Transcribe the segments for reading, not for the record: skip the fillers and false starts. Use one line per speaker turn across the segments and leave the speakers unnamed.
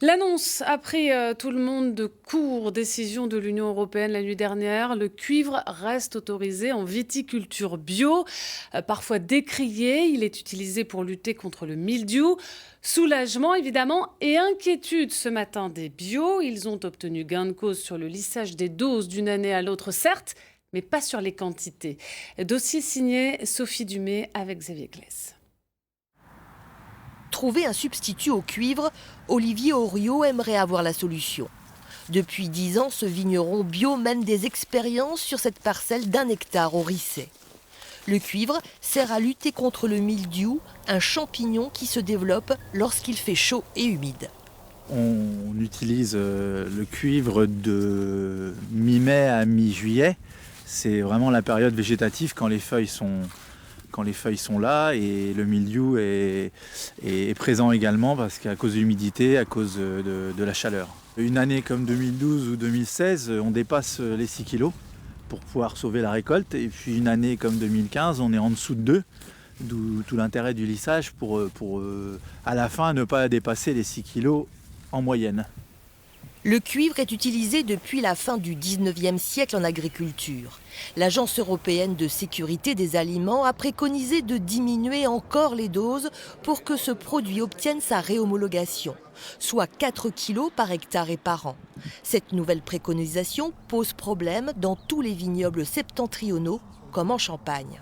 L'annonce a pris tout le monde de court. Décision de l'Union européenne la nuit dernière. Le cuivre reste autorisé en viticulture bio, parfois décrié. Il est utilisé pour lutter contre le mildiou. Soulagement évidemment et inquiétude ce matin des bio. Ils ont obtenu gain de cause sur le lissage des doses d'une année à l'autre, certes, mais pas sur les quantités. Dossier signé Sophie Dumay avec Xavier Claes.
Trouver un substitut au cuivre, Olivier Oriot aimerait avoir la solution. Depuis 10 ans, ce vigneron bio mène des expériences sur cette parcelle d'1 hectare au Risset. Le cuivre sert à lutter contre le mildiou, un champignon qui se développe lorsqu'il fait chaud et humide.
On utilise le cuivre de mi-mai à mi-juillet. C'est vraiment la période végétative quand les feuilles sont là, et le mildiou est présent également parce qu'à cause de l'humidité, à cause de la chaleur. Une année comme 2012 ou 2016, on dépasse les 6 kilos pour pouvoir sauver la récolte. Et puis une année comme 2015, on est en dessous de 2, d'où tout l'intérêt du lissage pour à la fin ne pas dépasser les 6 kilos en moyenne.
Le cuivre est utilisé depuis la fin du 19e siècle en agriculture. L'Agence européenne de sécurité des aliments a préconisé de diminuer encore les doses pour que ce produit obtienne sa réhomologation, soit 4 kilos par hectare et par an. Cette nouvelle préconisation pose problème dans tous les vignobles septentrionaux, comme en Champagne.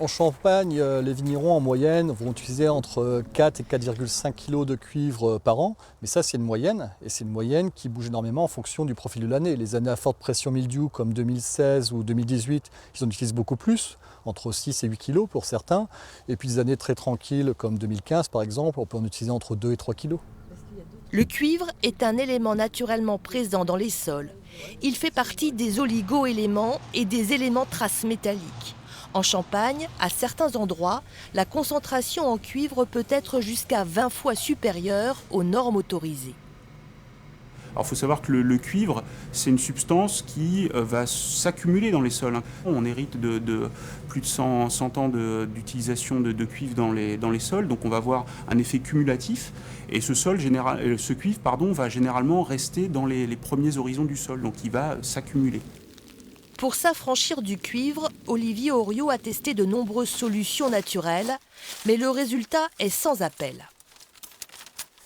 En Champagne, les vignerons en moyenne vont utiliser entre 4 et 4,5 kg de cuivre par an. Mais ça, c'est une moyenne. Et c'est une moyenne qui bouge énormément en fonction du profil de l'année. Les années à forte pression mildiou comme 2016 ou 2018, ils en utilisent beaucoup plus, entre 6 et 8 kg pour certains. Et puis des années très tranquilles comme 2015 par exemple, on peut en utiliser entre 2 et 3 kg.
Le cuivre est un élément naturellement présent dans les sols. Il fait partie des oligo-éléments et des éléments traces métalliques. En Champagne, à certains endroits, la concentration en cuivre peut être jusqu'à 20 fois supérieure aux normes autorisées.
Alors il faut savoir que le cuivre, c'est une substance qui va s'accumuler dans les sols. On hérite de plus de 100 ans d'utilisation de cuivre dans les sols, donc on va avoir un effet cumulatif. Et ce cuivre va généralement rester dans les premiers horizons du sol, donc il va s'accumuler.
Pour s'affranchir du cuivre, Olivier Oriot a testé de nombreuses solutions naturelles, mais le résultat est sans appel.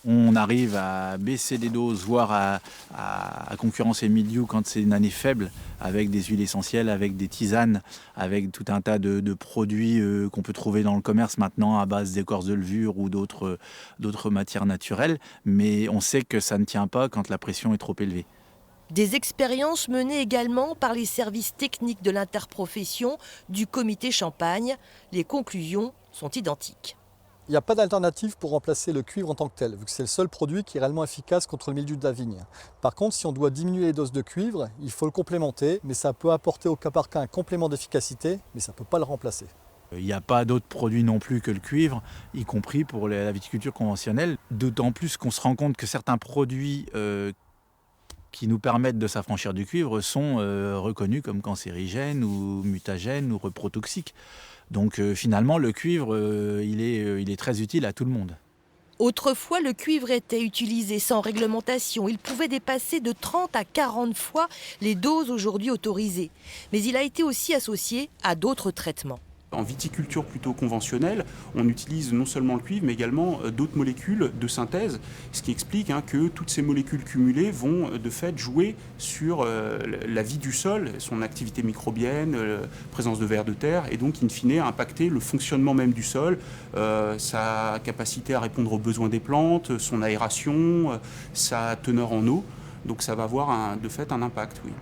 On arrive à baisser les doses, voire à concurrencer le mildiou quand c'est une année faible, avec des huiles essentielles, avec des tisanes, avec tout un tas de produits qu'on peut trouver dans le commerce maintenant à base d'écorce de levure ou d'autres matières naturelles. Mais on sait que ça ne tient pas quand la pression est trop élevée.
Des expériences menées également par les services techniques de l'interprofession du comité Champagne. Les conclusions sont identiques.
Il n'y a pas d'alternative pour remplacer le cuivre en tant que tel, vu que c'est le seul produit qui est réellement efficace contre le mildiou de la vigne. Par contre, si on doit diminuer les doses de cuivre, il faut le complémenter, mais ça peut apporter au cas par cas un complément d'efficacité, mais ça ne peut pas le remplacer.
Il n'y a pas d'autres produits non plus que le cuivre, y compris pour la viticulture conventionnelle. D'autant plus qu'on se rend compte que certains produits qui nous permettent de s'affranchir du cuivre sont reconnus comme cancérigènes ou mutagènes ou reprotoxiques. Donc finalement, le cuivre, il est très utile à tout le monde.
Autrefois, le cuivre était utilisé sans réglementation. Il pouvait dépasser de 30 à 40 fois les doses aujourd'hui autorisées. Mais il a été aussi associé à d'autres traitements.
En viticulture plutôt conventionnelle, on utilise non seulement le cuivre, mais également d'autres molécules de synthèse, ce qui explique que toutes ces molécules cumulées vont de fait jouer sur la vie du sol, son activité microbienne, présence de vers de terre, et donc in fine impacter le fonctionnement même du sol, sa capacité à répondre aux besoins des plantes, son aération, sa teneur en eau. Donc ça va avoir de fait un impact, oui.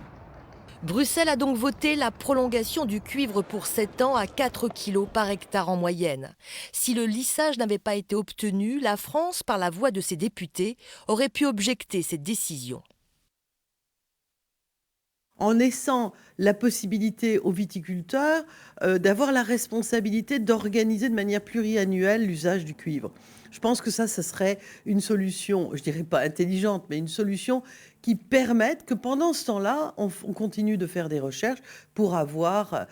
Bruxelles a donc voté la prolongation du cuivre pour 7 ans à 4 kg par hectare en moyenne. Si le lissage n'avait pas été obtenu, la France, par la voix de ses députés, aurait pu objecter cette décision.
En laissant la possibilité aux viticulteurs d'avoir la responsabilité d'organiser de manière pluriannuelle l'usage du cuivre. Je pense que ça serait une solution, je dirais pas intelligente, mais une solution qui permette que pendant ce temps-là, on continue de faire des recherches pour avoir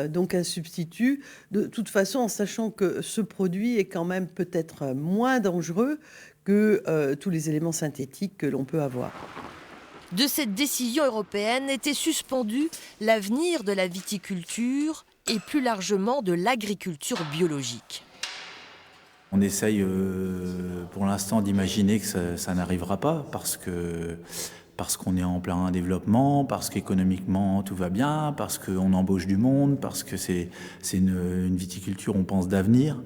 donc un substitut. De toute façon, en sachant que ce produit est quand même peut-être moins dangereux que tous les éléments synthétiques que l'on peut avoir.
De cette décision européenne était suspendu l'avenir de la viticulture et plus largement de l'agriculture biologique.
On essaye pour l'instant d'imaginer que ça n'arrivera pas parce qu'on est en plein développement, parce qu'économiquement tout va bien, parce qu'on embauche du monde, parce que c'est une viticulture, on pense, d'avenir,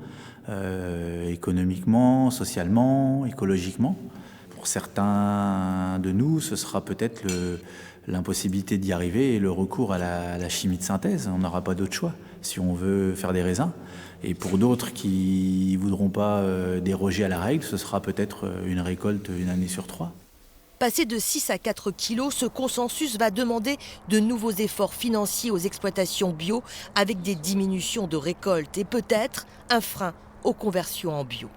économiquement, socialement, écologiquement. Pour certains de nous, ce sera peut-être l'impossibilité d'y arriver et le recours à la chimie de synthèse. On n'aura pas d'autre choix si on veut faire des raisins. Et pour d'autres qui ne voudront pas déroger à la règle, ce sera peut-être une récolte une année sur 3.
Passé de 6 à 4 kilos, ce consensus va demander de nouveaux efforts financiers aux exploitations bio avec des diminutions de récoltes et peut-être un frein aux conversions en bio.